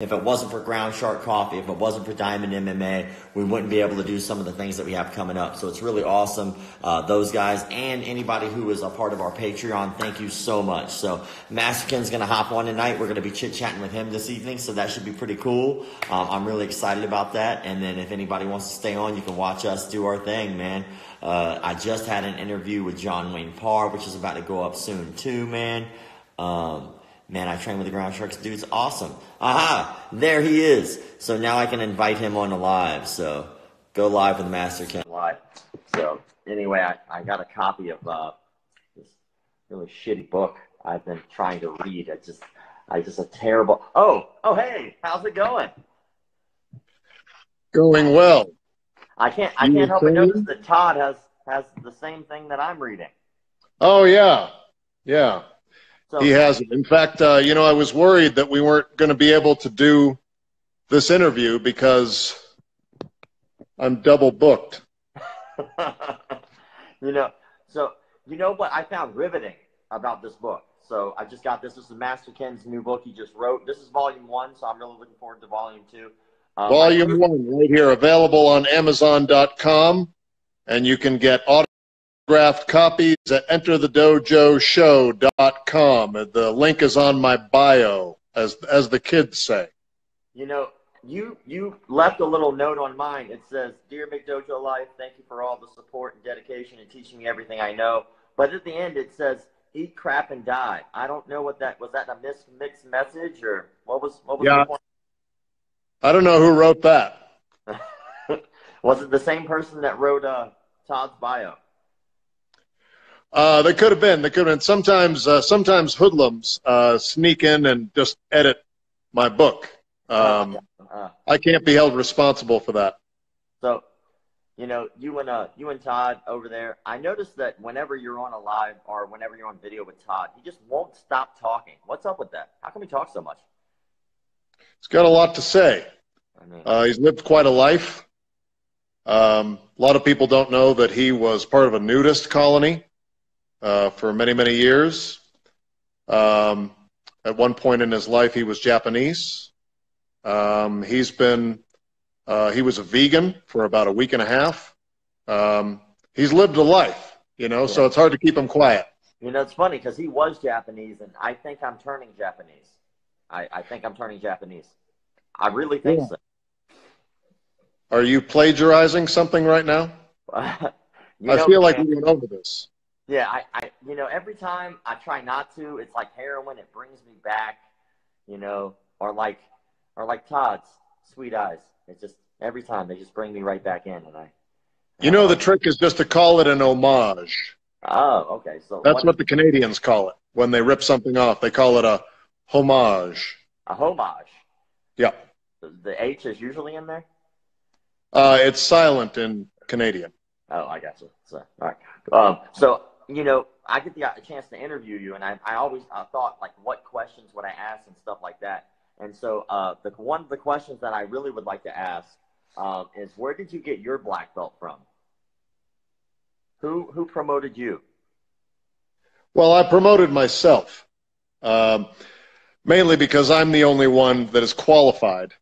If it wasn't for Ground Shark Coffee, if it wasn't for Diamond MMA, we wouldn't be able to do some of the things that we have coming up. So it's really awesome. Those guys and anybody who is a part of our Patreon, thank you so much. So Master Ken's going to hop on tonight. We're going to be chit-chatting with him this evening, so that should be pretty cool. I'm really excited about that. And then if anybody wants to stay on, you can watch us do our thing, man. I just had an interview with John Wayne Parr, which is about to go up soon too, man. Man, I train with the Ground Sharks. Dude's awesome. Aha! There he is. So now I can invite him on the live. So go live with Master Ken live. So anyway, I got a copy of this really shitty book I've been trying to read. I just a terrible. Oh, hey, how's it going? Going well. I can't help but notice that Todd has the same thing that I'm reading. Oh yeah, yeah. So, he has it. In fact, you know, I was worried that we weren't going to be able to do this interview because I'm double booked. you know what I found riveting about this book? So I just got this. This is Master Ken's new book he just wrote. This is volume 1, so I'm really looking forward to volume 2. Volume 1 right here, available on Amazon.com, and you can get autographed copies at EnterTheDojoShow.com. The link is on my bio, as the kids say. You know, you left a little note on mine. It says, "Dear McDojoLife, thank you for all the support and dedication and teaching me everything I know." But at the end, it says, "Eat crap and die." I don't know what that was. That a mixed message, or what was the point? I don't know who wrote that. Was it the same person that wrote Todd's bio? They could have been. They could have been. Sometimes hoodlums sneak in and just edit my book. I can't be held responsible for that. So, you know, you and Todd over there, I noticed that whenever you're on a live or whenever you're on video with Todd, he just won't stop talking. What's up with that? How come he talks so much? He's got a lot to say. He's lived quite a life. A lot of people don't know that he was part of a nudist colony for many, many years. At one point in his life, he was Japanese. He was a vegan for about a week and a half. He's lived a life, you know, so it's hard to keep him quiet. You know, it's funny because he was Japanese, and I think I'm turning Japanese. I think I'm turning Japanese. I really think so. Are you plagiarizing something right now? I feel like we went over this. Yeah, you know, every time I try not to, it's like heroin. It brings me back, you know, or like Todd's Sweet Eyes. It's just every time they just bring me right back in, and You know, the trick is just to call it an homage. Oh, okay. So that's what the Canadians call it when they rip something off. They call it a homage. A homage. Yeah. The H is usually in there. It's silent in Canadian. Oh, I got you. So, all right. So, you know, I get the chance to interview you, and I always thought, like, what questions would I ask and stuff like that. And so one of the questions that I really would like to ask is, where did you get your black belt from? Who promoted you? Well, I promoted myself, mainly because I'm the only one that is qualified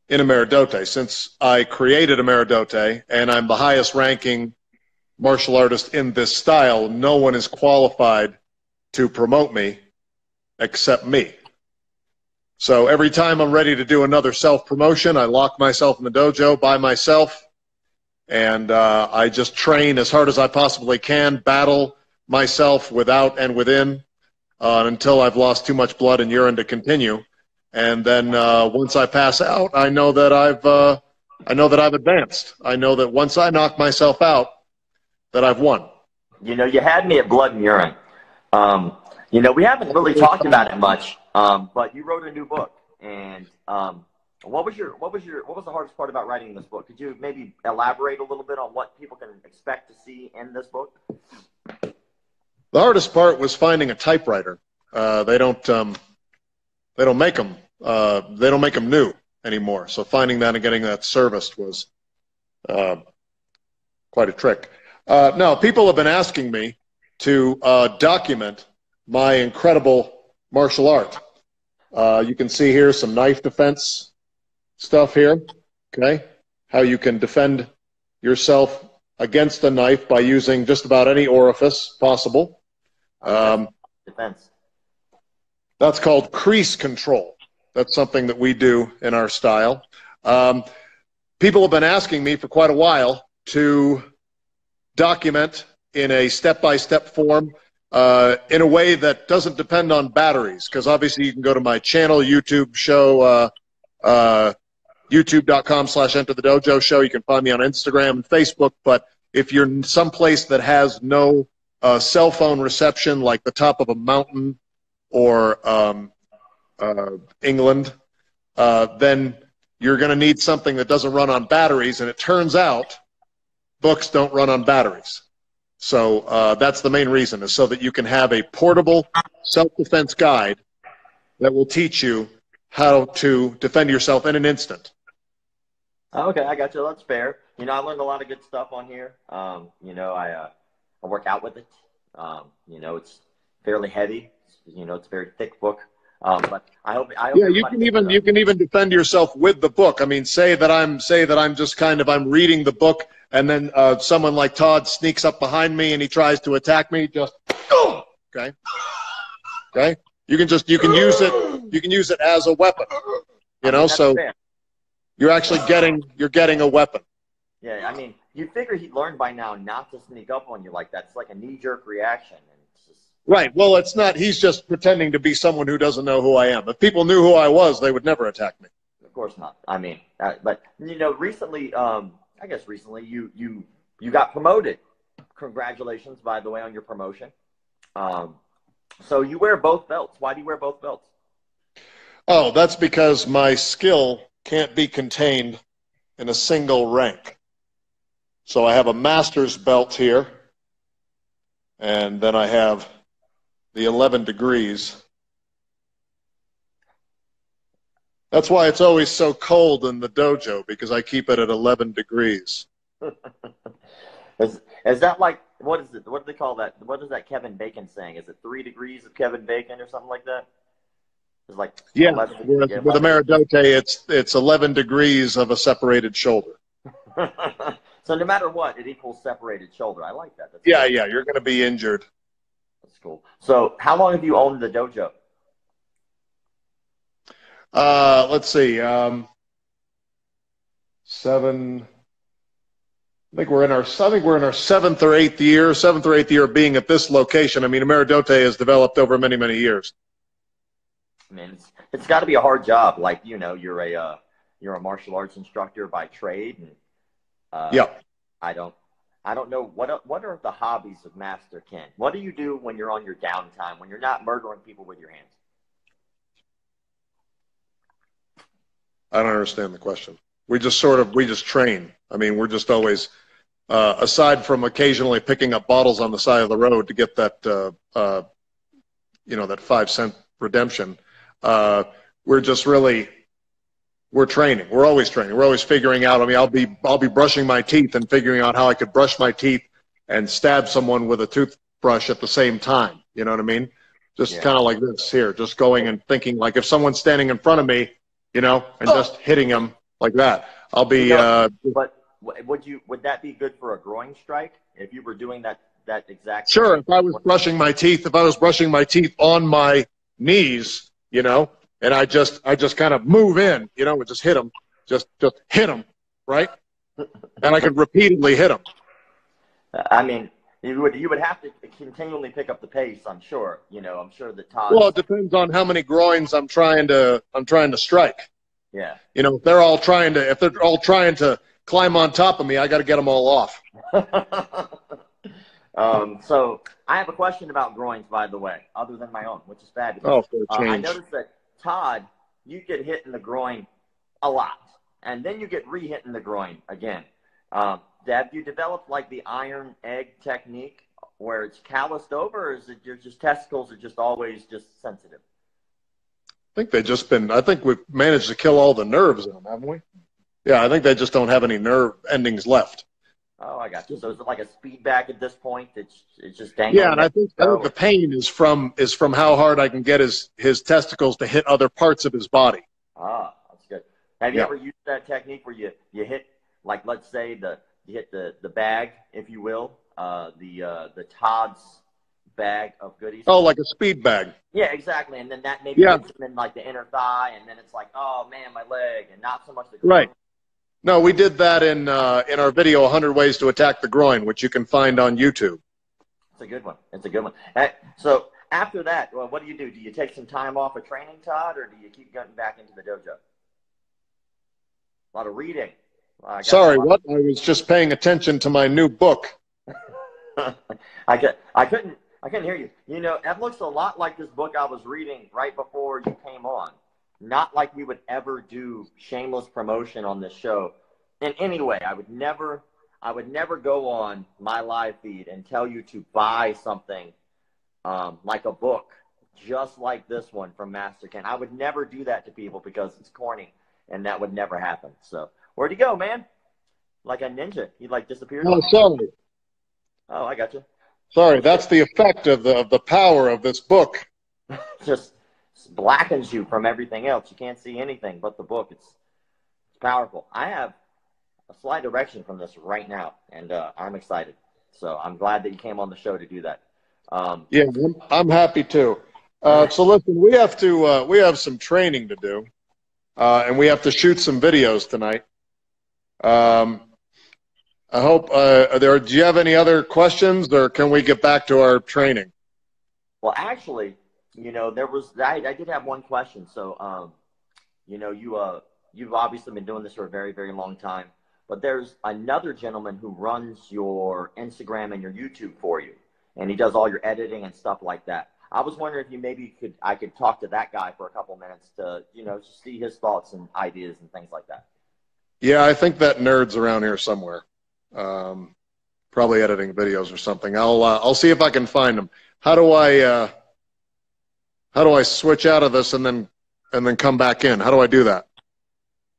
in Ameridote. Since I created Ameridote and I'm the highest ranking martial artist in this style, no one is qualified to promote me except me. So every time I'm ready to do another self-promotion, I lock myself in the dojo by myself, and I just train as hard as I possibly can, battle myself without and within until I've lost too much blood and urine to continue. And then once I pass out, I know that I've advanced. I know that once I knock myself out, that I've won. You know, you had me at blood and urine. You know, we haven't really talked about it much, but you wrote a new book. And what was the hardest part about writing this book? Could you maybe elaborate a little bit on what people can expect to see in this book? The hardest part was finding a typewriter. They don't make them. They don't make them new anymore. So finding that and getting that serviced was quite a trick. Now, people have been asking me to document my incredible martial art. You can see here some knife defense stuff here, okay? How you can defend yourself against a knife by using just about any orifice possible. Defense. That's called crease control. That's something that we do in our style. People have been asking me for quite a while to document in a step-by-step form in a way that doesn't depend on batteries, because obviously you can go to my channel, YouTube show, youtube.com/Enter The Dojo Show. You can find me on Instagram and Facebook, but if you're in some place that has no cell phone reception, like the top of a mountain or England, then you're going to need something that doesn't run on batteries, and it turns out books don't run on batteries. So that's the main reason, is so that you can have a portable self-defense guide that will teach you how to defend yourself in an instant. Okay, I got you. That's fair. You know, I learned a lot of good stuff on here. You know, I work out with it. You know, it's fairly heavy. You know, it's a very thick book. But I hope yeah, you can even defend yourself with the book. I mean, say that I'm just kind of, I'm reading the book, and then someone like Todd sneaks up behind me and he tries to attack me. Just okay. You can use it as a weapon. You know, so fair. You're actually getting a weapon. Yeah, I mean, you figure he'd learn by now not to sneak up on you like that. It's like a knee-jerk reaction. And it's just... Right. Well, it's not. He's just pretending to be someone who doesn't know who I am. If people knew who I was, they would never attack me. Of course not. I mean, but you know, recently, I guess recently, you got promoted. Congratulations, by the way, on your promotion. So you wear both belts. Why do you wear both belts? Oh, that's because my skill can't be contained in a single rank. So I have a master's belt here, and then I have the 11 degrees. That's why it's always so cold in the dojo, because I keep it at 11 degrees. Is that like, what is it? What do they call that? What is that Kevin Bacon saying? Is it 3 degrees of Kevin Bacon or something like that? It's like yeah, with a Maradote, it's 11 degrees of a separated shoulder. So no matter what, it equals separated shoulder. I like that. That's yeah, cool. Yeah, you're going to be injured. That's cool. So how long have you owned the dojo? Let's see. 7. I think we're in our 7th or 8th year. 7th or 8th year of being at this location. I mean, Maradote has developed over many, many years. I mean, it's got to be a hard job. Like, you know, you're a martial arts instructor by trade, and yeah. I don't know what are the hobbies of Master Ken. What do you do when you're on your downtime, when you're not murdering people with your hands? I don't understand the question. We just train. I mean, we're just always, aside from occasionally picking up bottles on the side of the road to get that, you know, that 5-cent redemption. We're training. We're always training. We're always figuring out. I mean, I'll be brushing my teeth and figuring out how I could brush my teeth and stab someone with a toothbrush at the same time. You know what I mean? Just kind of like this here, just going and thinking, like, if someone's standing in front of me, you know, and just hitting them like that. I'll be. But would that be good for a groin strike if you were doing that exact? Sure. If I was brushing my teeth on my knees, you know, and I just kind of move in, you know, and just hit them, just hit them, right? And I could repeatedly hit them. I mean, you would have to continually pick up the pace. I'm sure. You know, I'm sure that Todd. Well, it depends on how many groins I'm trying to strike. Yeah. You know, if they're all trying to climb on top of me, I got to get them all off. So I have a question about groins, by the way, other than my own, which is fabulous. Oh, for a change. I noticed that, Todd, you get hit in the groin a lot, and then you get re-hit in the groin again. Have you developed like the iron egg technique where it's calloused over, or is it your testicles are just always just sensitive? I think we've managed to kill all the nerves in them, haven't we? Yeah, I think they just don't have any nerve endings left. Oh, I got you. So is it like a speed bag at this point? It's just Yeah, dangling and I there. think Oh, the pain is from how hard I can get his testicles to hit other parts of his body. that's good. Have you Yeah. ever used that technique where you hit, like, let's say you hit the bag, if you will, the Todd's bag of goodies? Oh, like a speed bag. Yeah, exactly. And then that maybe Yeah, hits him in like the inner thigh, and then it's like, oh man, my leg, and not so much the groin. right. No, we did that in our video, 100 Ways to Attack the Groin, which you can find on YouTube. It's a good one. It's a good one. So after that, well, what do? Do you take some time off of training, Todd, or do you keep getting back into the dojo? A lot of reading. Sorry, what? I was just paying attention to my new book. I couldn't hear you. You know, that looks a lot like this book I was reading right before you came on. Not like we would ever do shameless promotion on this show. In any way, I would never go on my live feed and tell you to buy something like a book just like this one from Master Ken. I would never do that to people because it's corny, and that would never happen. So where'd he go, man? Like a ninja. He like disappeared? Oh, sorry. Oh, I got you. Sorry, that's the effect of the power of this book. Just blackens you from everything else. You can't see anything but the book. It's powerful. I have a slight erection from this right now, and I'm excited. So I'm glad that you came on the show to do that. Yeah, I'm happy too. So listen, we have some training to do, and we have to shoot some videos tonight. I hope. Do you have any other questions, or can we get back to our training? Well, actually, you know, I did have one question. So, you know, you've obviously been doing this for a very, very long time, but there's another gentleman who runs your Instagram and your YouTube for you, and he does all your editing and stuff like that. I was wondering if I could talk to that guy for a couple minutes to, you know, just see his thoughts and ideas and things like that. Yeah, I think that nerd's around here somewhere. Probably editing videos or something. I'll see if I can find him. How do I switch out of this and then come back in? How do I do that?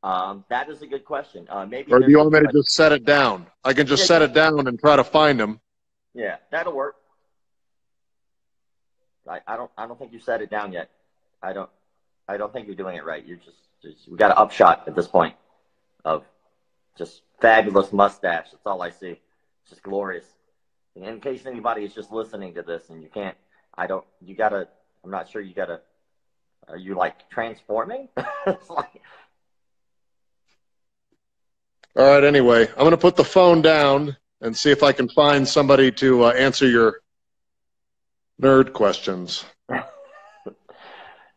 That is a good question. Maybe. Or do you want me to just set it down? I can just set it down and try to find him. Yeah, that'll work. I don't think you set it down yet. I don't think you're doing it right. We got an upshot at this point of just fabulous mustache. That's all I see. It's just glorious. And in case anybody is just listening to this and you can't, I'm not sure are you like transforming? It's like, All right, anyway, I'm going to put the phone down and see if I can find somebody to answer your nerd questions.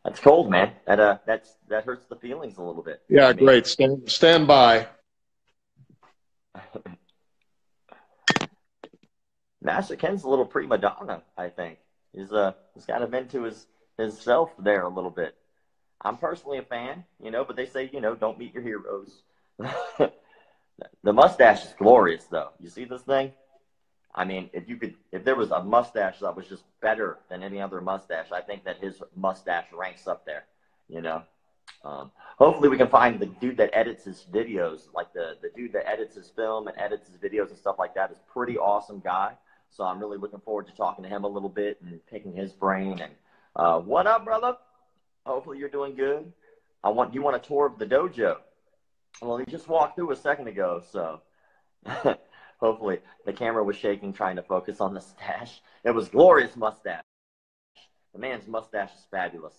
that's cold, man. That hurts the feelings a little bit. Yeah, great. Stand by. Master Ken's a little prima donna, I think. He's kind of into his self there a little bit. I'm personally a fan, you know, but they say, you know, don't meet your heroes. The mustache is glorious, though. You see this thing? I mean, if there was a mustache that was just better than any other mustache, I think that his mustache ranks up there, you know. Hopefully we can find the dude that edits his videos, like the dude that edits his film and edits his videos and stuff like that is a pretty awesome guy. So I'm really looking forward to talking to him a little bit and picking his brain. And what up, brother? Hopefully you're doing good. You want a tour of the dojo? Well, he just walked through a second ago, so hopefully the camera was shaking trying to focus on the stash. It was glorious mustache. The man's mustache is fabulous.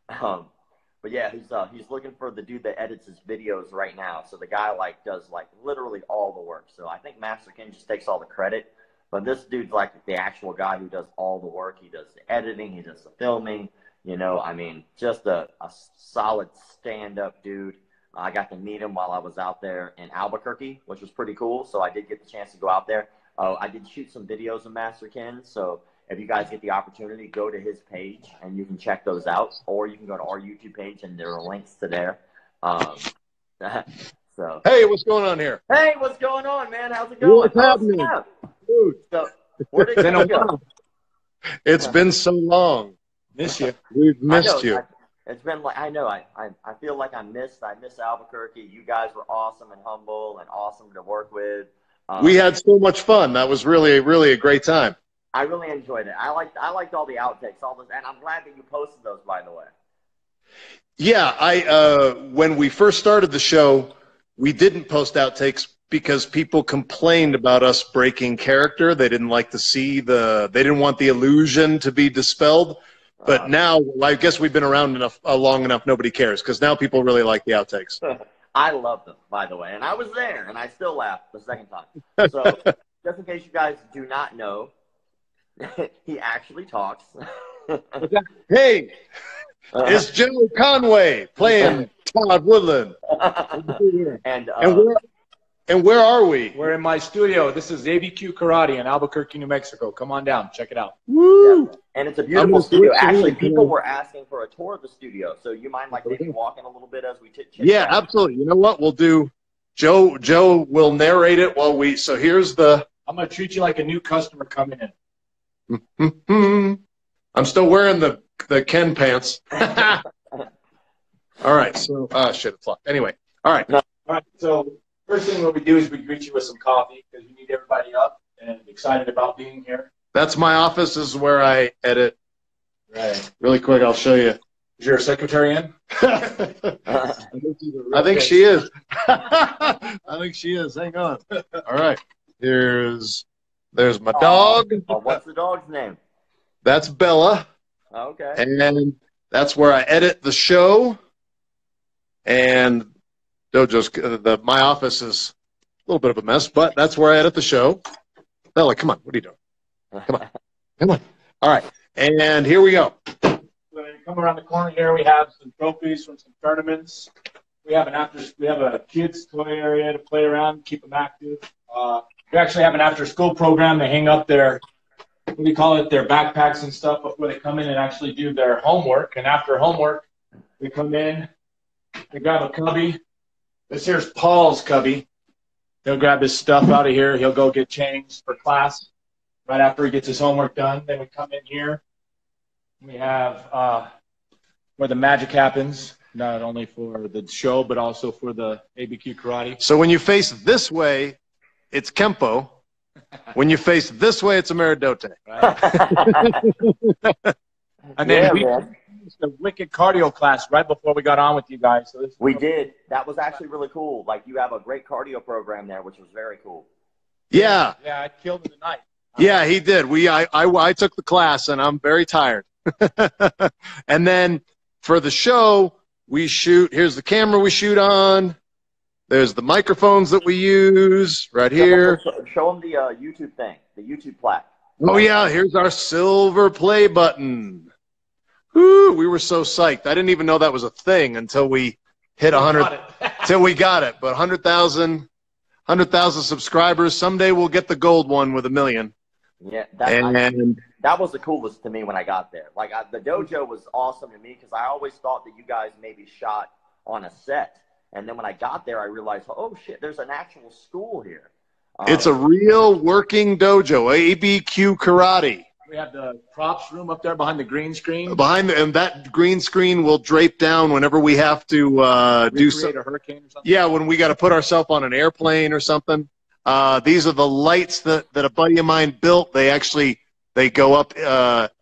But yeah, he's looking for the dude that edits his videos right now. So the guy does literally all the work. So I think Master Ken just takes all the credit. But this dude's like the actual guy who does all the work. He does the editing. He does the filming. You know, I mean, just a solid stand-up dude. I got to meet him while I was out there in Albuquerque, which was pretty cool. So I did get the chance to go out there. I did shoot some videos of Master Ken. So if you guys get the opportunity, go to his page and you can check those out. Or you can go to our YouTube page and there are links to there. So hey, what's going on here? Hey, what's going on, man? How's it going? What's happening? Dude, so where did you go? It's been so long. Miss you. We've missed you. It's been I feel like I miss Albuquerque. You guys were awesome and humble and awesome to work with. We had so much fun. That was really, really a great time. I really enjoyed it. I liked all the outtakes, all this, and I'm glad that you posted those, by the way. Yeah, when we first started the show, we didn't post outtakes because people complained about us breaking character. They didn't like to see they didn't want the illusion to be dispelled. But now, I guess we've been around long enough, nobody cares, because now people really like the outtakes. I love them, by the way, and I was there, and I still laughed the second time. So, just in case you guys do not know, he actually talks. Hey, it's Joe Conway playing Todd Woodland. And where are we? We're in my studio. This is ABQ Karate in Albuquerque, New Mexico. Come on down. Check it out. Woo! Yeah. And it's a beautiful studio. Actually, people were asking for a tour of the studio. So you mind like maybe walking a little bit as we chit-chat? Yeah, absolutely. You know what? We'll do Joe will narrate it while so here's the I'm going to treat you like a new customer coming in. I'm still wearing the Ken pants. All right. So shit, it's locked. Anyway. All right. All right. So first thing what we do is we greet you with some coffee because we need everybody up and excited about being here. That's my office. This is where I edit. Right. Really quick, I'll show you. Is your secretary in? I think she is. I think she is. Hang on. All right. There's my dog. What's the dog's name? That's Bella. Okay. And that's where I edit the show. And my office is a little bit of a mess, but that's where I edit the show. Bella, come on. What are you doing? Come on. Come on. All right. And here we go. When you come around the corner here, we have some trophies from some tournaments. We have a kids' toy area to play around, keep them active. We actually have an after-school program. They hang up their, what do you call it, their backpacks and stuff before they come in and actually do their homework. And after homework, they come in, they grab a cubby. This here's Paul's cubby. He'll grab his stuff out of here. He'll go get changed for class right after he gets his homework done. Then we come in here. We have where the magic happens, not only for the show, but also for the ABQ Karate. So when you face this way, it's Kempo. When you face this way, it's Ameridote. Right. And then we the wicked cardio class right before we got on with you guys. So we did. That was actually really cool. Like, you have a great cardio program there, which was very cool. Yeah. Yeah, I killed him tonight. Yeah, he did. I took the class, and I'm very tired. And then for the show, we shoot. Here's the camera we shoot on. There's the microphones that we use right here. Show them the YouTube thing, the YouTube plaque. Oh, yeah. Here's our silver play button. Woo, we were so psyched. I didn't even know that was a thing until we hit 100. Till we got it. But 100,000 subscribers. Someday we'll get the gold one with 1 million. Yeah, that was the coolest to me when I got there. Like, the dojo was awesome to me because I always thought that you guys maybe shot on a set. And then when I got there, I realized, oh, shit, there's an actual school here. It's a real working dojo, ABQ Karate. We have the props room up there behind the green screen. And that green screen will drape down whenever we have to do a hurricane or something. Yeah, when we got to put ourselves on an airplane or something. These are the lights that a buddy of mine built. They go up,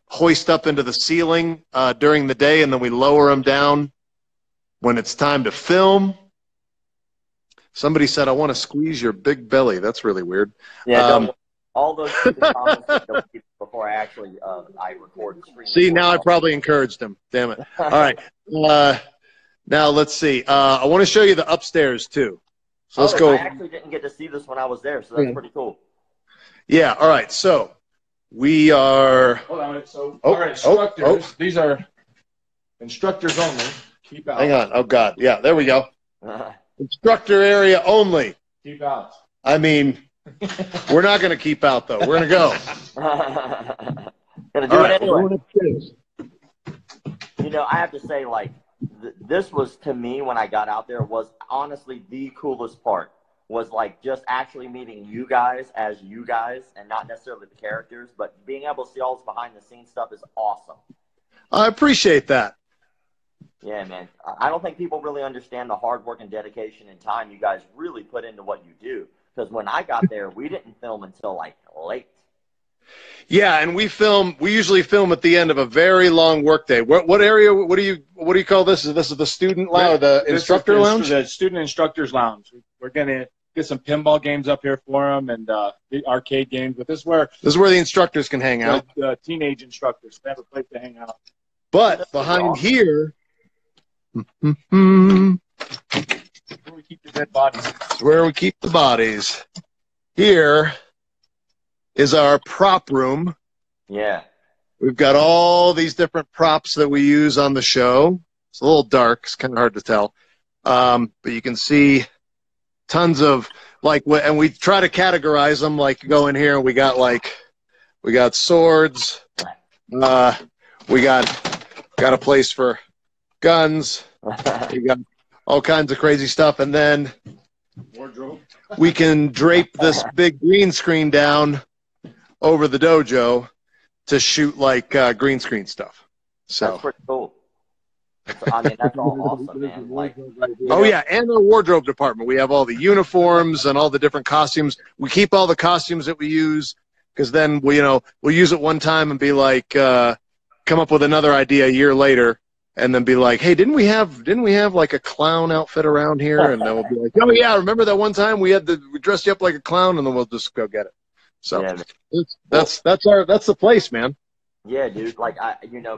hoist up into the ceiling during the day, and then we lower them down when it's time to film. Somebody said, I want to squeeze your big belly. That's really weird. Yeah, all those comments before I actually I record the screen. See, now I probably encouraged him. Damn it. All right. Now let's see. I want to show you the upstairs, too. So let's go. I actually didn't get to see this when I was there, so that's pretty cool. Yeah, all right. So we are. Hold on. So, all right, instructors. These are instructors only. Keep out. Hang on. Oh, God. Yeah, there we go. Instructor area only. Keep out. I mean, we're not going to keep out, though. We're going to go. Gonna do it anyway. You know, I have to say, like, this was, to me, when I got out there, was honestly the coolest part. Was, like, just actually meeting you guys as you guys and not necessarily the characters, but being able to see all this behind-the-scenes stuff is awesome. I appreciate that. Yeah, man. I don't think people really understand the hard work and dedication and time you guys really put into what you do. because when I got there, we didn't film until like late. Yeah, and we usually film at the end of a very long workday. What area? What do you call this? This is the student lounge, the instructor lounge, the student instructors lounge. We're gonna get some pinball games up here for them and the arcade games. But this is where the instructors can hang out. The teenage instructors, they have a place to hang out. But behind here, Where we keep the dead bodies. is where we keep the bodies. Here is our prop room. Yeah. We've got all these different props that we use on the show. It's a little dark. It's kind of hard to tell. But you can see tons of, like, and we try to categorize them, like, go in here and we got swords. We got a place for guns. We got all kinds of crazy stuff. And then Wardrobe. we can drape this big green screen down over the dojo to shoot like green screen stuff. So That's pretty cool. I mean, that's all awesome, man. Like, oh yeah, and the wardrobe department. We have all the uniforms and all the different costumes. We keep all the costumes that we use because then we'll use it one time and be like, come up with another idea a year later, and then be like, hey, didn't we have like a clown outfit around here? And then we'll be like, oh yeah, remember that one time we dressed you up like a clown, and then we'll just go get it. So yeah, that's the place, man. yeah, dude. Like,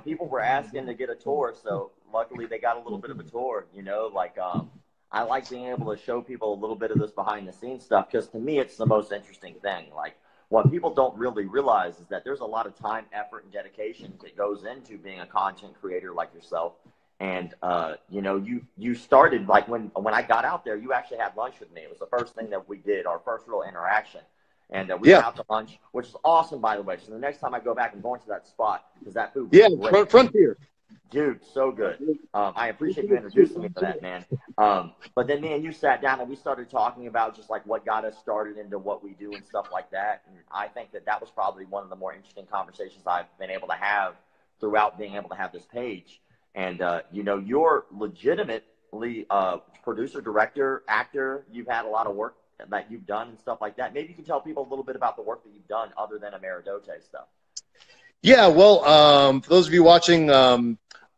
people were asking to get a tour, so luckily they got a little bit of a tour. Like, I like being able to show people a little bit of this behind the scenes stuff because to me it's the most interesting thing. Like, what people don't really realize is that there's a lot of time, effort, and dedication that goes into being a content creator like yourself. And you started like when I got out there, you actually had lunch with me. It was the first thing that we did, our first real interaction. And we went out to lunch, which is awesome, by the way. So the next time I go back, I'm going to that spot because that food was great. Frontier. Dude, so good. I appreciate you introducing me to that, man. But then me and you sat down and we started talking about just like what got us started into what we do and stuff like that. And I think that was probably one of the more interesting conversations I've been able to have throughout being able to have this page. And, you're legitimately producer, director, actor. You've had a lot of work that you've done and stuff like that. Maybe you can tell people a little bit about the work that you've done other than McDojo stuff. Yeah, well, for those of you watching,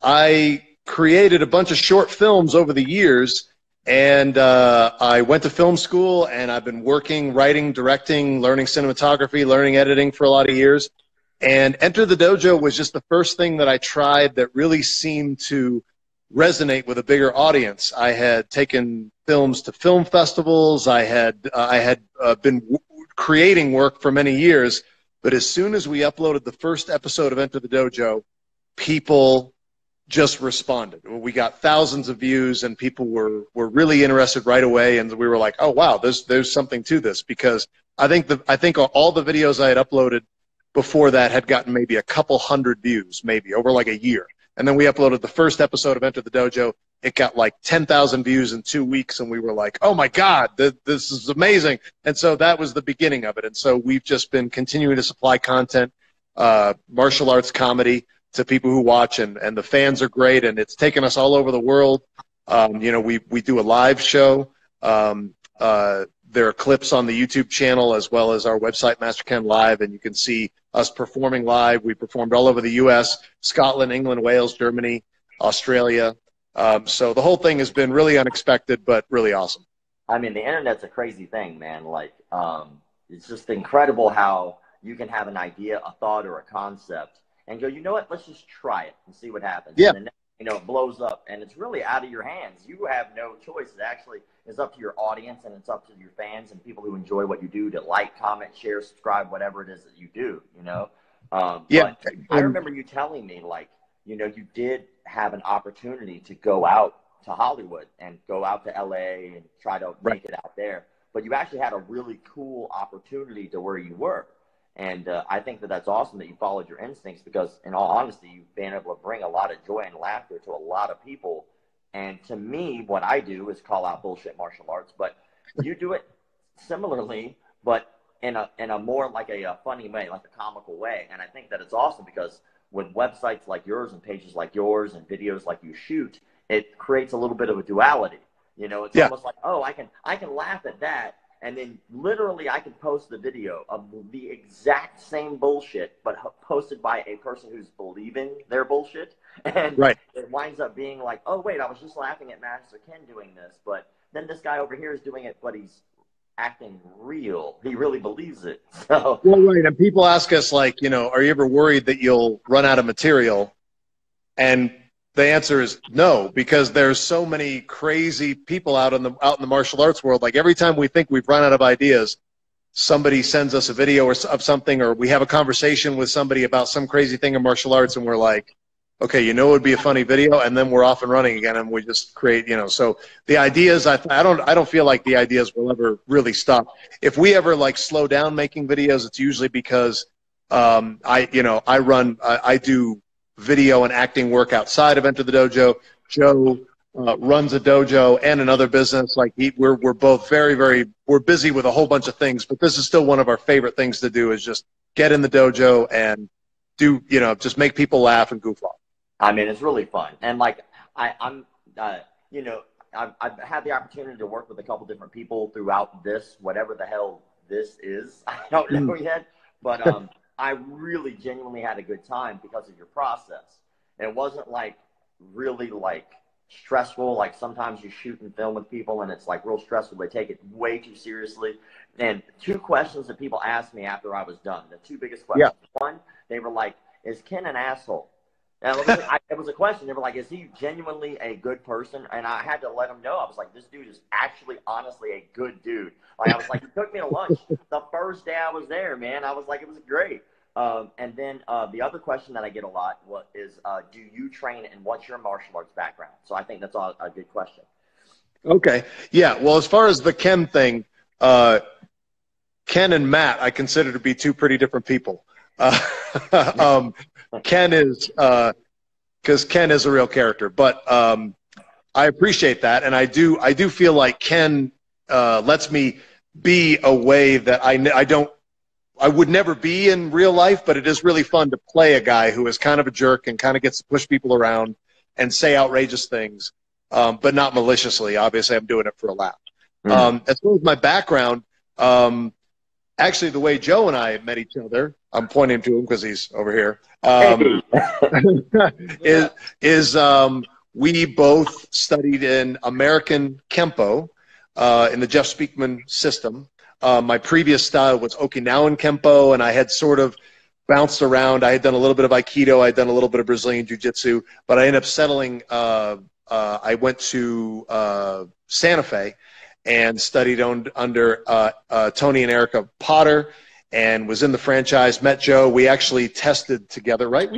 I created a bunch of short films over the years, and I went to film school, and I've been working, writing, directing, learning cinematography, learning editing for a lot of years. And Enter the Dojo was just the first thing that I tried that really seemed to resonate with a bigger audience. I had taken films to film festivals. I had been creating work for many years, but as soon as we uploaded the first episode of Enter the Dojo, people just responded. We got thousands of views, and people were really interested right away. And we were like, "Oh wow, there's something to this." Because I think all the videos I had uploaded before that had gotten maybe a couple hundred views, maybe over like a year. And then we uploaded the first episode of Enter the Dojo. It got like 10,000 views in 2 weeks, and we were like, "Oh my God, this is amazing!" And so that was the beginning of it. And so we've just been continuing to supply content, martial arts comedy to people who watch, and the fans are great, and it's taken us all over the world. We do a live show. There are clips on the YouTube channel as well as our website, Master Ken Live, and you can see us performing live. We performed all over the U.S., Scotland, England, Wales, Germany, Australia. So the whole thing has been really unexpected, but really awesome. I mean, the internet's a crazy thing, man. Like, it's just incredible how you can have an idea, a thought, or a concept and go, you know what, let's just try it and see what happens. Yeah. And then, it blows up, and it's really out of your hands. You have no choice. It actually is up to your audience, and it's up to your fans and people who enjoy what you do to like, comment, share, subscribe, whatever it is that you do, Yeah. But I remember you telling me, like, you did have an opportunity to go out to Hollywood and go out to LA and try to make it out there. But you actually had a really cool opportunity to where you were. And I think that that's awesome that you followed your instincts because, in all honesty, you've been able to bring a lot of joy and laughter to a lot of people. And to me, what I do is call out bullshit martial arts, but you do it similarly, but in a more like a funny way, like a comical way. And I think that it's awesome because with websites like yours and pages like yours and videos like you shoot, it creates a little bit of a duality. It's almost like, oh, I can laugh at that, And then literally I could post the video of the exact same bullshit, but posted by a person who's believing their bullshit. And it winds up being like, oh, wait, I was just laughing at Master Ken doing this. But then this guy over here is doing it, but he's acting real. He really believes it. So. Well, right. And people ask us, like, you know, are you ever worried that you'll run out of material? And the answer is no, because there's so many crazy people out in the martial arts world. Like every time we think we've run out of ideas, somebody sends us a video of something, or we have a conversation with somebody about some crazy thing in martial arts, and we're like, okay, you know, it would be a funny video, and then we're off and running again, and we just create, you know. So the ideas, I don't feel like the ideas will ever really stop. If we ever like slow down making videos, it's usually because I do video and acting work outside of Enter the Dojo. Joe runs a dojo and another business. Like we're both we're busy with a whole bunch of things, but this is still one of our favorite things to do, is just get in the dojo and do, you know, just make people laugh and goof off. I mean, it's really fun. And like I've had the opportunity to work with a couple different people throughout this, whatever the hell this is. I don't know yet, but I really genuinely had a good time because of your process. It wasn't like really like stressful. Like sometimes you shoot and film with people and it's like real stressful. They take it way too seriously. And 2 questions that people asked me after I was done, the 2 biggest questions. Yeah. One, they were like, is Ken an asshole? And it was a question. They were like, is he genuinely a good person? And I had to let them know. I was like, this dude is actually, honestly, a good dude. Like, I was like, he took me to lunch the first day I was there, man. I was like, it was great. And then the other question that I get a lot is, do you train, and what's your martial arts background? So I think that's all a good question. Okay. Yeah. Well, as far as the Ken thing, Ken and Matt, I consider to be 2 pretty different people. Ken is, because Ken is a real character, but I appreciate that, and I do feel like Ken lets me be a way that I would never be in real life, but it is really fun to play a guy who is kind of a jerk and kind of gets to push people around and say outrageous things, but not maliciously. Obviously, I'm doing it for a laugh. As far as my background, actually, the way Joe and I met each other, I'm pointing to him because he's over here, we both studied in American Kempo in the Jeff Speakman system. My previous style was Okinawan Kempo, and I had sort of bounced around. I had done a little bit of Aikido. I had done a little bit of Brazilian Jiu-Jitsu, but I ended up settling. I went to Santa Fe and studied under Tony and Erica Potter, and was in the franchise. Met Joe. We actually tested together, right?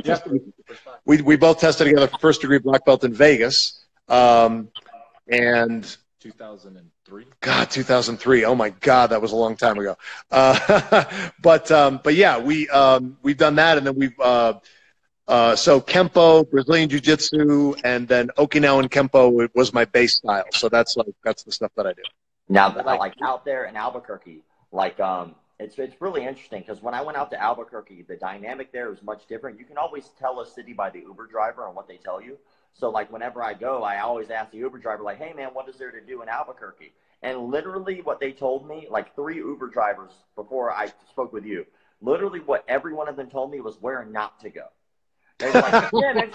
We both tested together for first-degree black belt in Vegas, and 2003. God, 2003. Oh my God, that was a long time ago. But yeah, we've done that, and then we've so Kempo, Brazilian Jiu-Jitsu, and then Okinawan Kempo was my base style. So that's the stuff that I do. Now, like out there in Albuquerque, like it's really interesting, because when I went out to Albuquerque, the dynamic there is much different. You can always tell a city by the Uber driver and what they tell you. So like whenever I go, I always ask the Uber driver, like, hey man, what is there to do in Albuquerque? And literally what they told me, like 3 Uber drivers before I spoke with you, literally what every one of them told me was where not to go. They were like, yeah, man,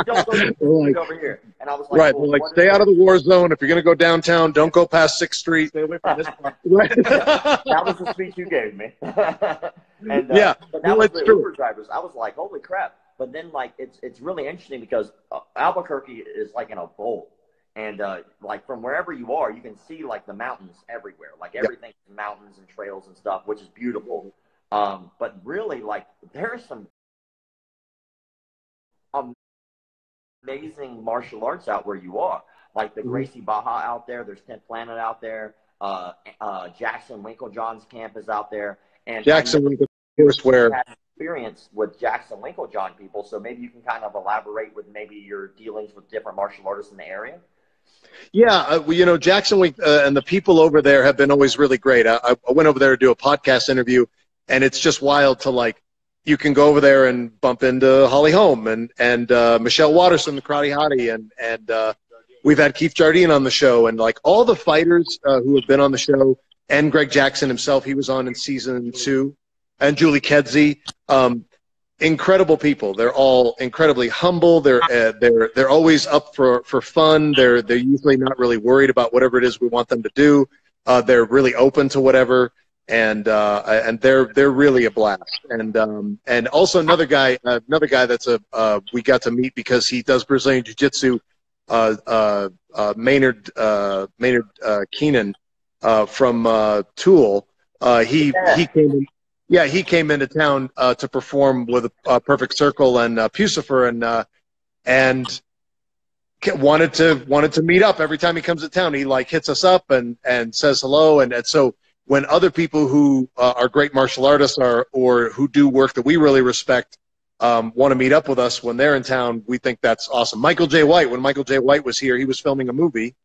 don't go over here. And I was like, right, well, like stay out of the war zone. If you're going to go downtown, don't go past 6th Street. Stay away from this part. That was the speech you gave me. And yeah, but that was the Uber drivers. I was like, holy crap. But then, like, it's really interesting because Albuquerque is like in a bowl. And, like, from wherever you are, you can see, like, the mountains everywhere. Like, everything's mountains and trails and stuff, which is beautiful. But really, like, there's some amazing martial arts out where you are. Like the Gracie Baja out there. There's 10th Planet out there. Jackson Winklejohn's camp is out there. And Jackson Winklejohn, where experience with Jackson Winklejohn people, so maybe you can kind of elaborate with maybe your dealings with different martial artists in the area. Yeah, you know, Jackson and the people over there have been always really great. I went over there to do a podcast interview, and it's just wild to, like, you can go over there and bump into Holly Holm and Michelle Watterson, the Karate Hottie, and we've had Keith Jardine on the show, and like all the fighters who have been on the show and Greg Jackson himself. He was on in season 2, and Julie Kedzie. Incredible people. They're all incredibly humble. They're always up for fun. They're usually not really worried about whatever it is we want them to do. They're really open to whatever, and they're really a blast. And also another guy that's we got to meet because he does Brazilian Jiu-Jitsu, Maynard Keenan from Tool. He came in. Yeah, he came into town to perform with Perfect Circle and Pucifer, and wanted to meet up every time he comes to town. He like hits us up and says hello, and so when other people who are great martial artists or who do work that we really respect want to meet up with us when they're in town, we think that's awesome. Michael J. White, when Michael J. White was here, he was filming a movie,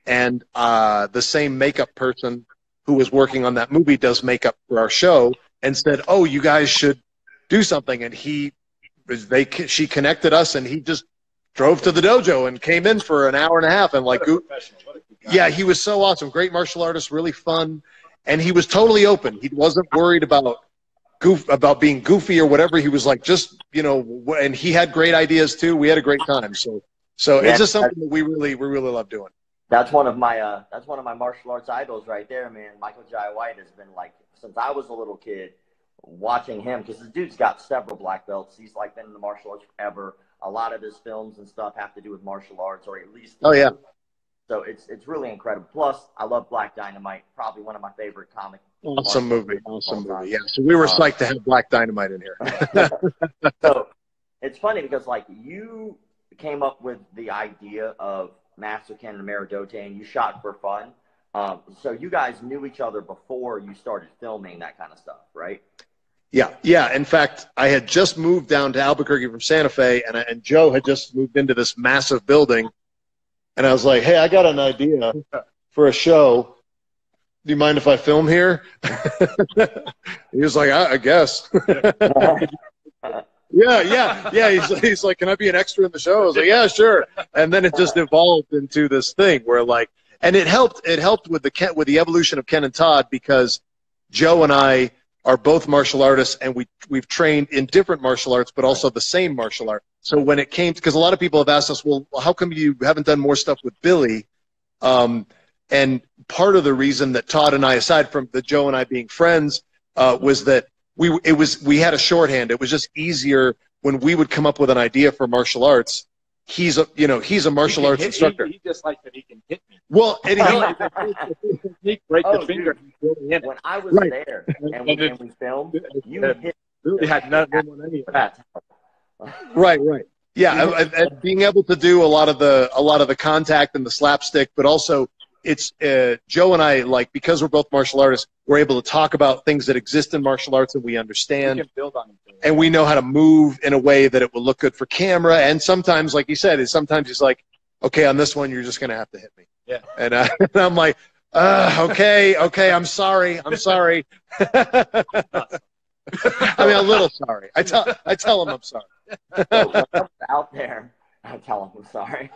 and the same makeup person who was working on that movie does makeup for our show, and said, "Oh, you guys should do something." And she connected us, and he just drove to the dojo and came in for an hour and a half. And like, yeah, he was so awesome. Great martial artist, really fun, and he was totally open. He wasn't worried about being goofy or whatever. He was like, just and he had great ideas too. We had a great time. So it's just something that we really love doing. That's one of my martial arts idols right there, man. Michael J. White has been like, since I was a little kid, watching him, because the dude's got several black belts. He's like been in the martial arts forever. A lot of his films and stuff have to do with martial arts, or at least. Oh yeah. So it's really incredible. Plus, I love Black Dynamite, probably one of my favorite comic. Awesome movie. Yeah. So we were psyched to have Black Dynamite in here. So it's funny because like you came up with the idea of Master Ken and McDojo, and you shot for fun. So you guys knew each other before you started filming that kind of stuff, right? Yeah. In fact, I had just moved down to Albuquerque from Santa Fe, and Joe had just moved into this massive building. And I was like, "Hey, I got an idea for a show. Do you mind if I film here?" He was like, I guess. Yeah. He's like, "Can I be an extra in the show?" I was like, "Yeah, sure." And then it just evolved into this thing where like, and it helped with the evolution of Ken and Todd, because Joe and I are both martial artists, and we've trained in different martial arts, but also the same martial art. So when it came, because a lot of people have asked us, well, how come you haven't done more stuff with Billy? And part of the reason that Todd and I, aside from the Joe and I being friends, was that we had a shorthand. It was just easier when we would come up with an idea for martial arts. He's a martial arts instructor. He just likes that he can hit me. Well, and he break the finger. When I was there and we filmed, you hit. Really had nothing on any of that. Right. Yeah, and being able to do a lot of the contact and the slapstick, but also it's Joe and I, like, because we're both martial artists, we're able to talk about things that exist in martial arts and we understand. We can build on it. And we know how to move in a way that it will look good for camera. And sometimes, like you said, sometimes he's like, "Okay, on this one, you're just going to have to hit me." Yeah. And I'm like, okay, I'm sorry. I mean, a little sorry. I tell him I'm sorry. So when I was out there, I tell him I'm sorry.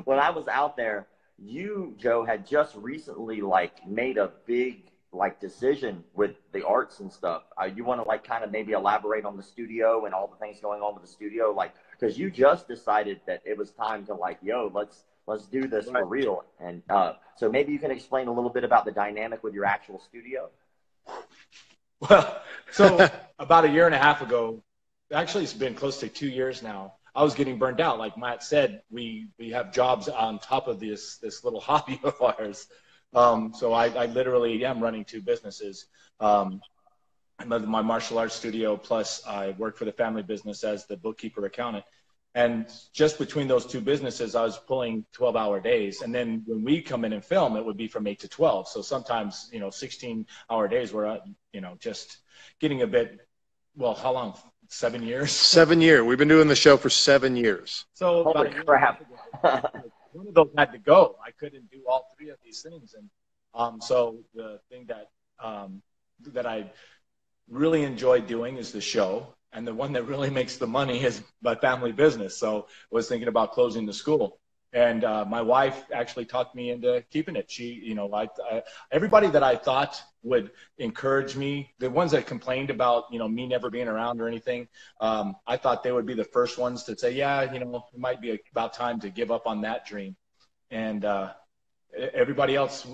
When I was out there, you, Joe, had just recently like made a big decision with the arts and stuff. You want to like kind of maybe elaborate on the studio and all the things going on with the studio, like, because you just decided that it was time to like, let's do this for real. And so maybe you can explain a little bit about the dynamic with your actual studio. Well, so about a year and a half ago, actually it's been close to 2 years now, I was getting burned out. Like Matt said, we have jobs on top of this little hobby of ours. So I literally am running 2 businesses. I'm at my martial arts studio, plus I work for the family business as the bookkeeper accountant. And just between those 2 businesses, I was pulling 12-hour days. And then when we come in and film, it would be from 8 to 12. So sometimes, 16-hour days where, just getting a bit, well, how long? 7 years? 7 years. We've been doing the show for 7 years. So about Holy crap. one of those had to go. I couldn't do all 3 of these things. And so the thing that I really enjoy doing is the show. And the one that really makes the money is my family business. So I was thinking about closing the school. And my wife actually talked me into keeping it. She, you know, everybody that I thought would encourage me, the ones that complained about, you know, me never being around or anything, I thought they would be the first ones to say, yeah, you know, it might be about time to give up on that dream. And everybody else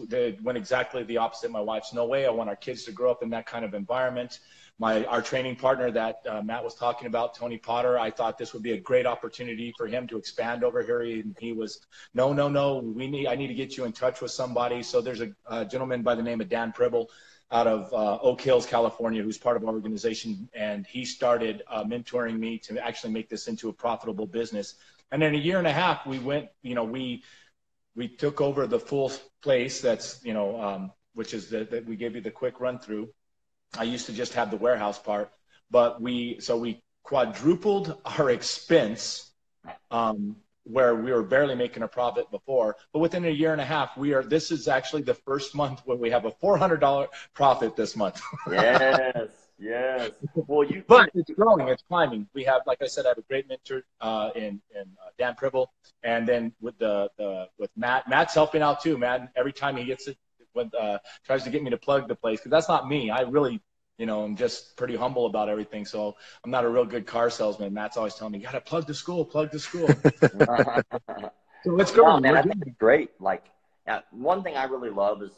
went exactly the opposite. My wife's, no way, I want our kids to grow up in that kind of environment. Our training partner that Matt was talking about, Tony Potter, I thought this would be a great opportunity for him to expand over here. He was, no, I need to get you in touch with somebody. So there's a gentleman by the name of Dan Pribble out of Oak Hills, California, who's part of our organization. And he started mentoring me to actually make this into a profitable business. And in a year and a half, we went, you know, we took over the full place. That's, you know, which is that we gave you the quick run through. I used to just have the warehouse part, but we quadrupled our expense, where we were barely making a profit before. But within a year and a half, this is actually the first month where we have a $400 profit this month. Yes. Well, but it's growing, it's climbing. We have, like I said, I have a great mentor in Dan Pribble, and then with Matt. Matt's helping out too. Matt, every time he gets it, tries to get me to plug the place, because that's not me. I really, you know, I'm just pretty humble about everything. So I'm not a real good car salesman. Matt's always telling me, you got to plug the school. So let's go. No, man, I think it's great. Like, one thing I really love is,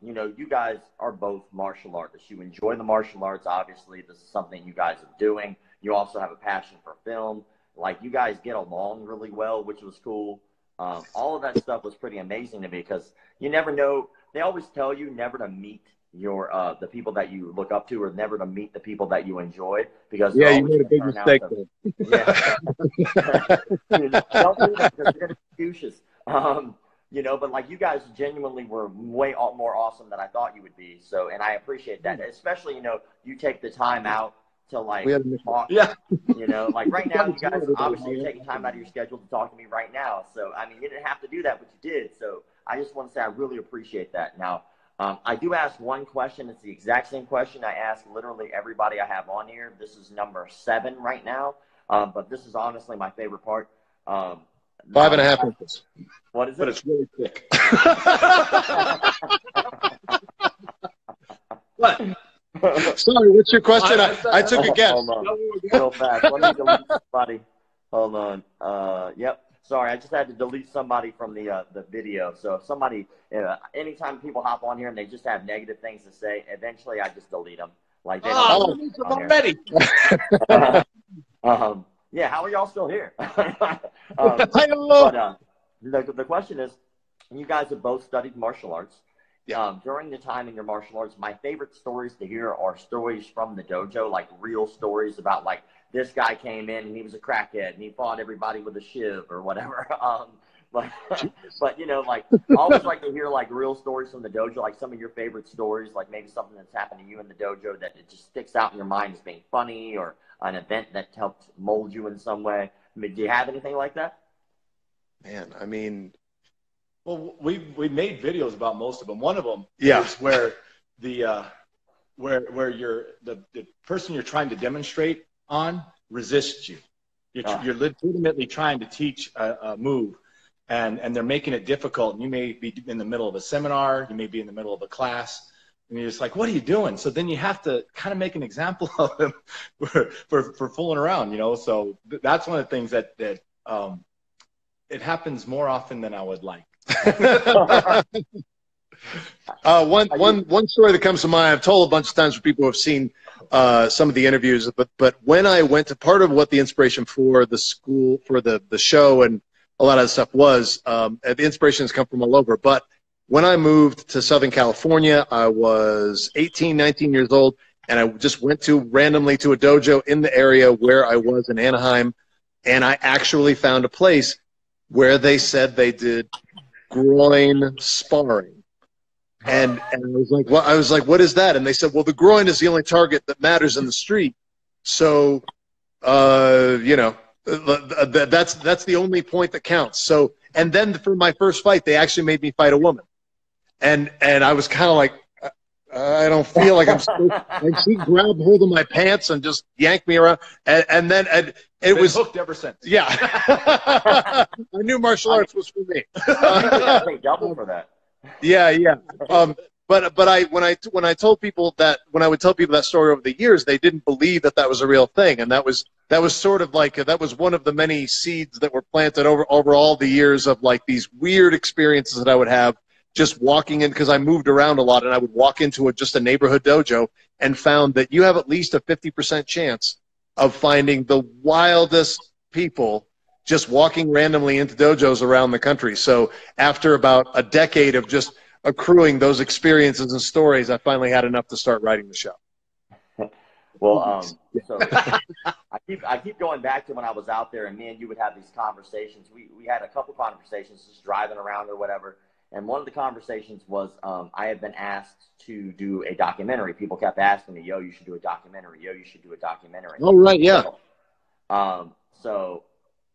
you know, you guys are both martial artists. You enjoy the martial arts. Obviously, this is something you guys are doing. You also have a passion for film. Like, you guys get along really well, which was cool. All of that stuff was pretty amazing to me, because you never know. They always tell you never to meet the people that you look up to, or never to meet the people that you enjoy, because you made a big mistake. Don't do that, because they're going to be douches. You know, but like, you guys genuinely were way more awesome than I thought you would be. So, and I appreciate that, especially, you know, you take the time out to like talk. Yeah. You know, like right now, you guys obviously are taking time out of your schedule to talk to me right now. So, I mean, you didn't have to do that, but you did. So I just want to say I really appreciate that. Now, I do ask one question. It's the exact same question I ask literally everybody I have on here. This is number 7 right now. But this is honestly my favorite part. 5.5 inches. What is it? But it's really thick. What? Sorry, what's your question? I took a guess. Hold on. Real fast. Let me delete somebody. Hold on. Yep. Sorry, I just had to delete somebody from the video. So if somebody, anytime people hop on here and they just have negative things to say, eventually I just delete them. Like, they don't already. Yeah, how are y'all still here? I don't know. But the question is, you guys have both studied martial arts. Yeah. During the time in your martial arts, my favorite stories to hear are stories from the dojo, like real stories about, like, this guy came in and he was a crackhead and he fought everybody with a shiv or whatever. But you know, like, I always like to hear like real stories from the dojo, like some of your favorite stories, like maybe something that's happened to you in the dojo that it just sticks out in your mind as being funny, or an event that helped mold you in some way. I mean, do you have anything like that? Man, I mean, well, we made videos about most of them. One of them Yeah. is where where the person you're trying to demonstrate on resists you. You're legitimately trying to teach a move, and they're making it difficult. And you may be in the middle of a seminar, you may be in the middle of a class, and you're just like, what are you doing? So then you have to kind of make an example of them for fooling around, you know? So that's one of the things that it happens more often than I would like. One story that comes to mind, I've told a bunch of times for people who have seen some of the interviews, but when I went to, part of what the inspiration for the school, for the show and a lot of that stuff was, the inspiration has come from all over. But when I moved to Southern California, I was 18, 19 years old, and I just went randomly to a dojo in the area where I was in Anaheim, and I actually found a place where they said they did groin sparring. And I was like, well, what is that? And they said, well, the groin is the only target that matters in the street. So, you know, that's the only point that counts. So, and then for my first fight, they actually made me fight a woman. And I was kind of like, I don't feel like I'm supposed to. Like she grabbed hold of my pants and just yanked me around. And then it was hooked ever since. Yeah. I knew martial arts was for me. Pay double for that. Yeah, yeah. But when I told people that, when I would tell people that story over the years, they didn't believe that that was a real thing, and that was sort of like that was one of the many seeds that were planted over all the years of like these weird experiences that I would have just walking in, because I moved around a lot, and I would walk into just a neighborhood dojo and found that you have at least a 50% chance of finding the wildest people just walking randomly into dojos around the country. So after about a decade of just accruing those experiences and stories, I finally had enough to start writing the show. Well, so I keep going back to when I was out there, and me and you would have these conversations. We had a couple conversations just driving around or whatever, and one of the conversations was I had been asked to do a documentary. People kept asking me, "Yo, you should do a documentary. Yo, you should do a documentary." Oh, right, yeah. So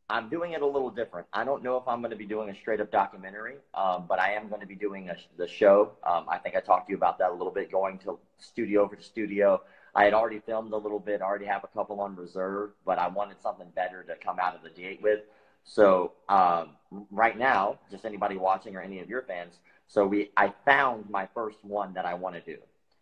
I'm doing it a little different. I don't know if I'm going to be doing a straight-up documentary, but I am going to be doing the show. I think I talked to you about that a little bit, going to studio over to studio. I had already filmed a little bit, already have a couple on reserve, but I wanted something better to come out of the gate with. So right now, just anybody watching or any of your fans, I found my first one that I want to do.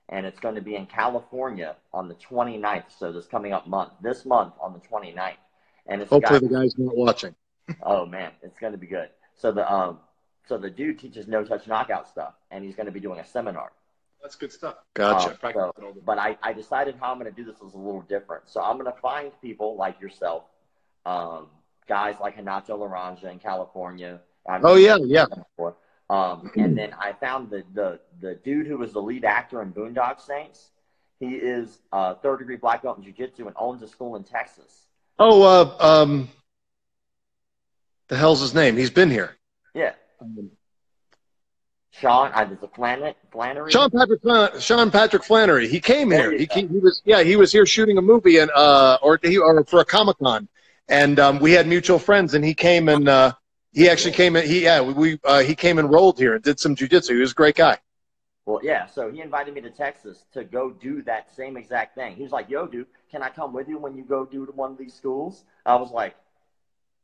And it's going to be in California on the 29th, so this coming up month, this month on the 29th. And it's hopefully the guy's not watching. Oh man, it's going to be good. So the dude teaches no touch knockout stuff, and he's going to be doing a seminar. That's good stuff. Gotcha. But I decided how I'm going to do this is a little different. So I'm going to find people like yourself, guys like Hanacho Laranja in California. Oh yeah, yeah. And then I found the dude who was the lead actor in Boondock Saints. He is a third-degree black belt in jiu-jitsu and owns a school in Texas. Oh, the hell's his name? He's been here. Yeah. Sean, there's a Flannery. Sean Patrick Flannery. He came here. He was here shooting a movie and or for a Comic-Con, and we had mutual friends, and he came and he actually came in. He came and rolled here and did some jiu-jitsu. He was a great guy. Well, yeah, so he invited me to Texas to go do that same exact thing. He was like, "Yo, dude, can I come with you when you go do to one of these schools?" I was like,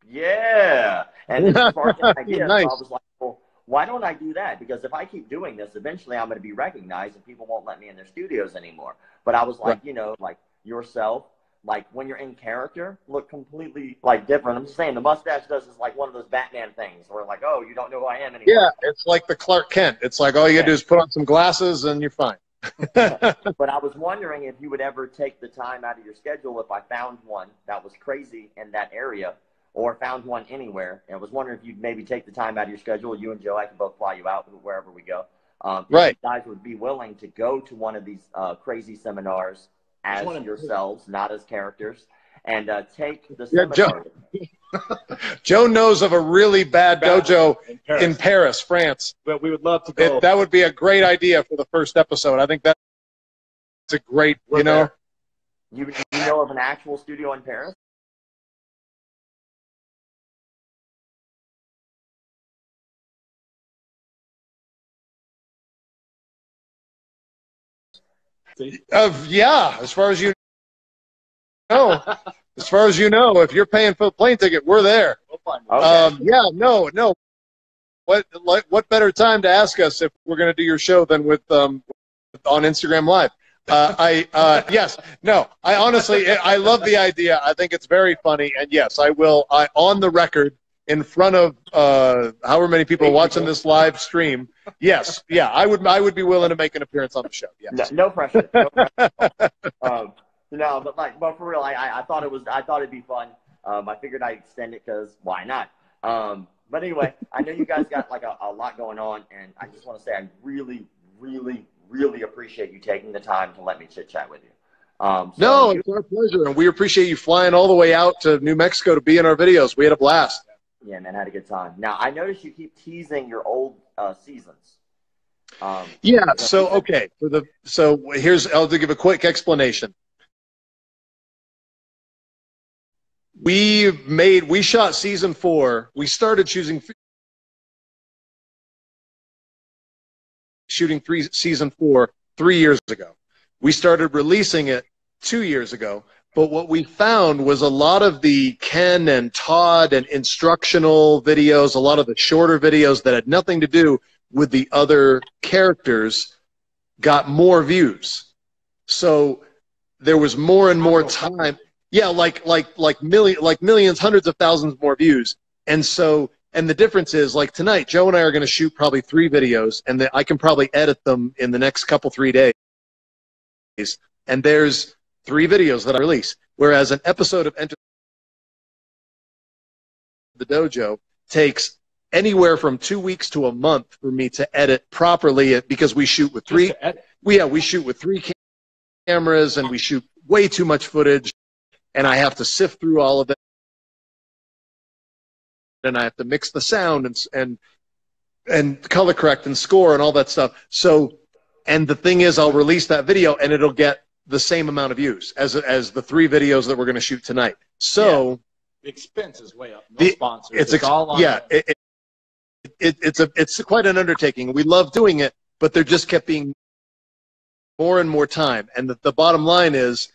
"Yeah." And then sparked an idea. Nice. So I was like, "Well, why don't I do that? Because if I keep doing this, eventually I'm going to be recognized and people won't let me in their studios anymore." But I was like, you know, like yourself, like when you're in character, look completely like different. I'm just saying the mustache does is like one of those Batman things where like, oh, you don't know who I am anymore. Yeah, it's like the Clark Kent. It's like all you gotta do is put on some glasses and you're fine. But I was wondering if you would ever take the time out of your schedule if I found one that was crazy in that area or found one anywhere. And I was wondering if you'd maybe take the time out of your schedule. You and Joe, I can both fly you out wherever we go. Right. If you guys would be willing to go to one of these crazy seminars as yourselves, not as characters, and take the seminar. Joe knows of a really bad dojo in Paris, France. But we would love to go. That would be a great idea for the first episode. I think that's a great, You know of an actual studio in Paris? Yeah, as far as you know. As far as you know, if you're paying for the plane ticket, we're there. Okay. Yeah, no. What better time to ask us if we're going to do your show than with on Instagram Live? Yes, no. I honestly, I love the idea. I think it's very funny, and yes, I will. On the record, in front of however many people are watching this live stream. Yes, yeah, I would be willing to make an appearance on the show. Yes. No pressure. No pressure. No, but for real, I thought it'd be fun. I figured I'd extend it because why not? But anyway, I know you guys got like a lot going on, and I just want to say I really, really, really appreciate you taking the time to let me chit chat with you. No, it's our pleasure, and we appreciate you flying all the way out to New Mexico to be in our videos. We had a blast. Yeah, man, I had a good time. Now I noticed you keep teasing your old seasons. Yeah. So okay. I'll give a quick explanation. We shot season 4. We started shooting season 4 3 years ago. We started releasing it 2 years ago. But what we found was a lot of the Ken and Todd and instructional videos, a lot of the shorter videos that had nothing to do with the other characters got more views. So there was more and more time. Yeah, like millions, hundreds of thousands more views. And so, and the difference is, like tonight, Joe and I are going to shoot probably 3 videos, and I can probably edit them in the next 3 days. And there's 3 videos that I release. Whereas an episode of Enter the Dojo takes anywhere from 2 weeks to a month for me to edit properly, because we shoot with 3. We shoot with 3 cameras, and we shoot way too much footage, and I have to sift through all of it, and I have to mix the sound and color correct and score and all that stuff. So, and the thing is, I'll release that video and it'll get the same amount of views as the 3 videos that we're going to shoot tonight. So the expense is way up. No sponsors. It's all on it's quite an undertaking. We love doing it, but there just kept being more and more time. And the bottom line is,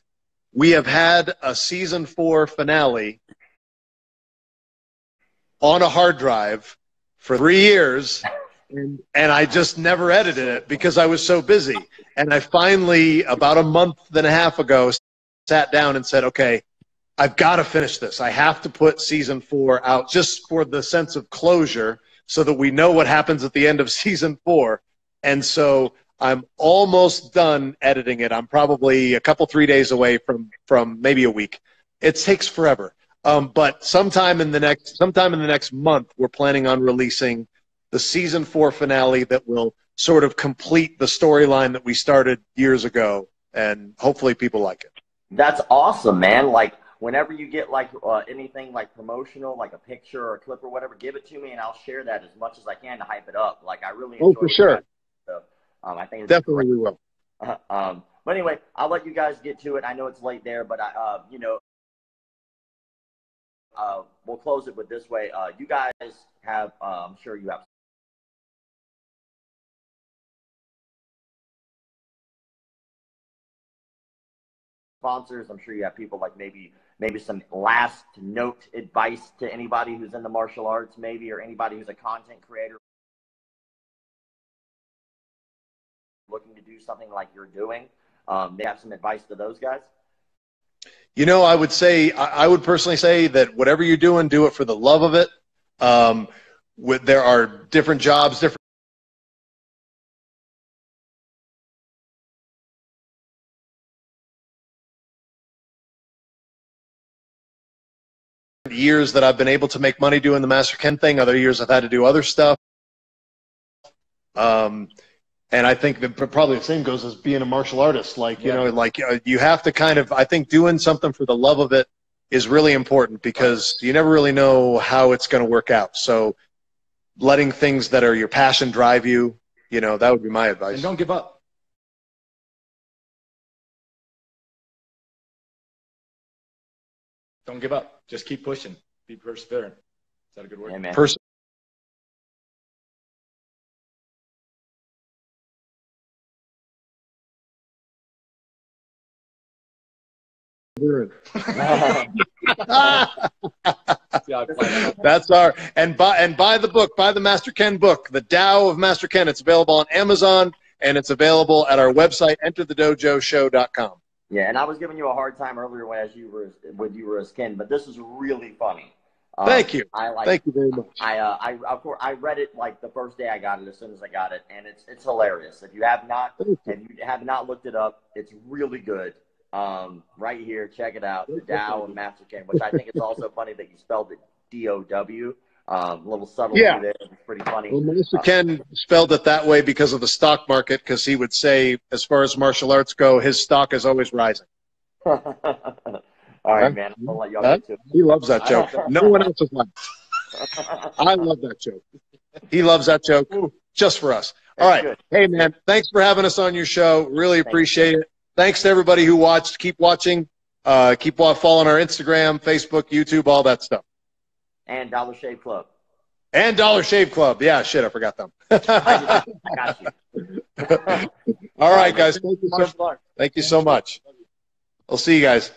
we have had a season 4 finale on a hard drive for 3 years, and I just never edited it because I was so busy. And I finally, about a month and a half ago, sat down and said, okay, I've got to finish this. I have to put season 4 out just for the sense of closure, so that we know what happens at the end of season 4. And so I'm almost done editing it. I'm probably a couple, 3 days away from maybe a week. It takes forever. But sometime in the next month, we're planning on releasing the season 4 finale that will sort of complete the storyline that we started years ago, and hopefully people like it. That's awesome, man. Like, whenever you get like anything like promotional, like a picture or a clip or whatever, give it to me and I'll share that as much as I can to hype it up. Like, I really enjoy for sure. So, I think it's definitely we will. But anyway, I'll let you guys get to it. I know it's late there, but we'll close it with this way. You guys have, I'm sure you have sponsors. I'm sure you have people like maybe some last note advice to anybody who's in the martial arts, maybe, or anybody who's a content creator looking to do something like you're doing. They have some advice to those guys. You know, I would personally say that whatever you're doing, do it for the love of it. There are different jobs, different years that I've been able to make money doing the Master Ken thing. Other years I've had to do other stuff. And I think that probably the same goes as being a martial artist. Like, you know, like you have to kind of, I think doing something for the love of it is really important, because you never really know how it's going to work out. So letting things that are your passion drive you, you know, that would be my advice. And don't give up. Don't give up. Just keep pushing. Be perseverant. Is that a good word? Yeah, man. That's our, and buy the book, buy the Master Ken book, The Tao of Master Ken. It's available on Amazon, and it's available at our website, enterthedojoshow.com. Yeah, and I was giving you a hard time earlier when you were as Ken, but this is really funny. Thank you. Thank you very much. Of course, I read it like the first day I got it, as soon as I got it, and it's hilarious. If you have not looked it up, it's really good. Right here, check it out, The Tao of Master Ken, which I think it's also funny that you spelled it D-O-W. A little subtlety there. It's pretty funny. Well, Master Ken spelled it that way because of the stock market, because he would say, as far as martial arts go, his stock is always rising. All right, man. I'll let y'all get to it. He loves that joke. No one else is like I love that joke. He loves that joke just for us. All right. Good. Hey, man, thanks for having us on your show. Really appreciate it. Thanks to everybody who watched. Keep watching. Keep following our Instagram, Facebook, YouTube, all that stuff. And Dollar Shave Club. And Dollar Shave Club. Yeah, shit, I forgot them. I got you. All right, guys. Thank you Martial arts. thank you so much. I'll see you guys.